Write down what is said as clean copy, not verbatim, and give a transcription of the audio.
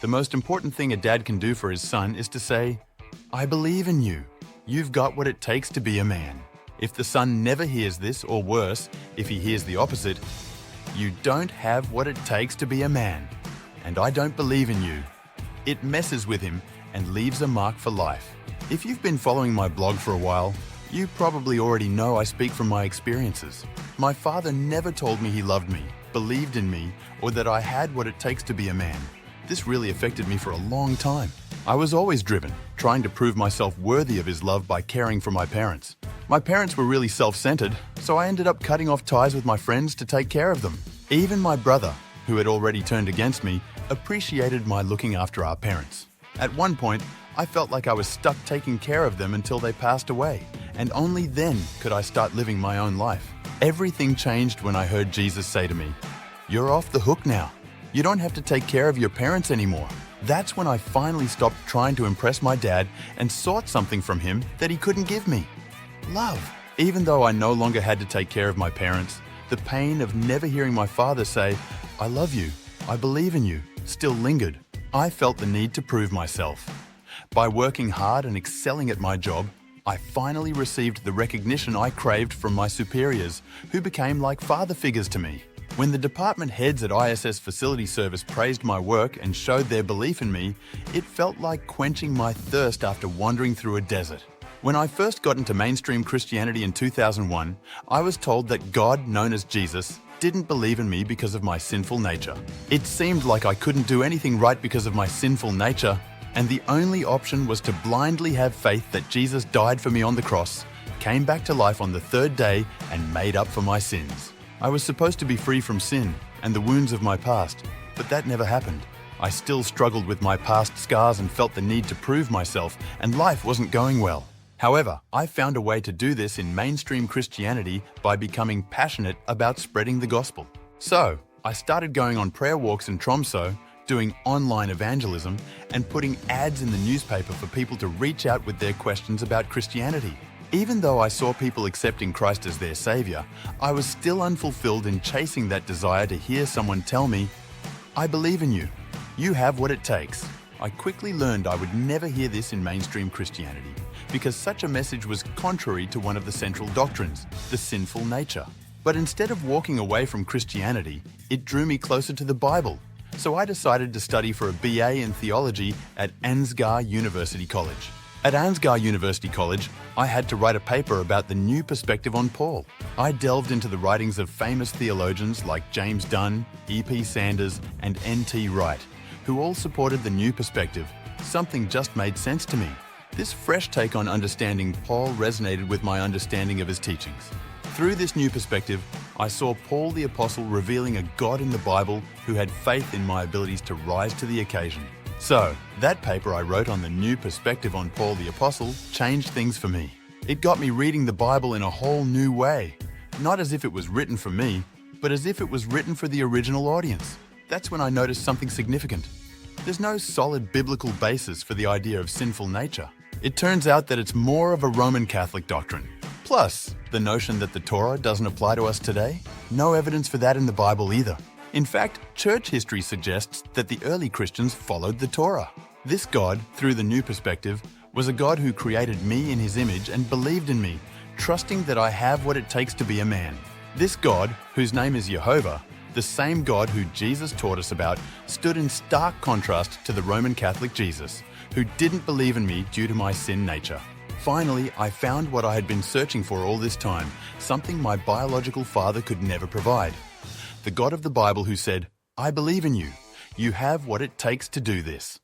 The most important thing a dad can do for his son is to say, "I believe in you. You've got what it takes to be a man." If the son never hears this, or worse, if he hears the opposite, "You don't have what it takes to be a man, and I don't believe in you," it messes with him and leaves a mark for life. If you've been following my blog for a while, you probably already know I speak from my experiences. My father never told me he loved me, believed in me, or that I had what it takes to be a man. This really affected me for a long time. I was always driven, trying to prove myself worthy of his love by caring for my parents. My parents were really self-centered, so I ended up cutting off ties with my friends to take care of them. Even my brother, who had already turned against me, appreciated my looking after our parents. At one point, I felt like I was stuck taking care of them until they passed away, and only then could I start living my own life. Everything changed when I heard Jesus say to me, "You're off the hook now. You don't have to take care of your parents anymore." That's when I finally stopped trying to impress my dad and sought something from him that he couldn't give me: love. Even though I no longer had to take care of my parents, the pain of never hearing my father say, "I love you, I believe in you," still lingered. I felt the need to prove myself. By working hard and excelling at my job, I finally received the recognition I craved from my superiors, who became like father figures to me. When the department heads at ISS Facility Service praised my work and showed their belief in me, it felt like quenching my thirst after wandering through a desert. When I first got into mainstream Christianity in 2001, I was told that God, known as Jesus, didn't believe in me because of my sinful nature. It seemed like I couldn't do anything right because of my sinful nature, and the only option was to blindly have faith that Jesus died for me on the cross, came back to life on the third day, and made up for my sins. I was supposed to be free from sin and the wounds of my past, but that never happened. I still struggled with my past scars and felt the need to prove myself, and life wasn't going well. However, I found a way to do this in mainstream Christianity by becoming passionate about spreading the gospel. So, I started going on prayer walks in Tromsø, doing online evangelism, and putting ads in the newspaper for people to reach out with their questions about Christianity. Even though I saw people accepting Christ as their savior, I was still unfulfilled in chasing that desire to hear someone tell me, "I believe in you. You have what it takes." I quickly learned I would never hear this in mainstream Christianity, because such a message was contrary to one of the central doctrines, the sinful nature. But instead of walking away from Christianity, it drew me closer to the Bible. So I decided to study for a BA in theology at Ansgar University College. At Ansgar University College, I had to write a paper about the new perspective on Paul. I delved into the writings of famous theologians like James Dunn, E.P. Sanders, and N.T. Wright, who all supported the new perspective. Something just made sense to me. This fresh take on understanding Paul resonated with my understanding of his teachings. Through this new perspective, I saw Paul the Apostle revealing a God in the Bible who had faith in my abilities to rise to the occasion. So, that paper I wrote on the new perspective on Paul the Apostle changed things for me. It got me reading the Bible in a whole new way. Not as if it was written for me, but as if it was written for the original audience. That's when I noticed something significant. There's no solid biblical basis for the idea of sinful nature. It turns out that it's more of a Roman Catholic doctrine. Plus, the notion that the Torah doesn't apply to us today? No evidence for that in the Bible either. In fact, church history suggests that the early Christians followed the Torah. This God, through the new perspective, was a God who created me in his image and believed in me, trusting that I have what it takes to be a man. This God, whose name is Jehovah, the same God who Jesus taught us about, stood in stark contrast to the Roman Catholic Jesus, who didn't believe in me due to my sin nature. Finally, I found what I had been searching for all this time, something my biological father could never provide. The God of the Bible who said, "I believe in you. You have what it takes to do this."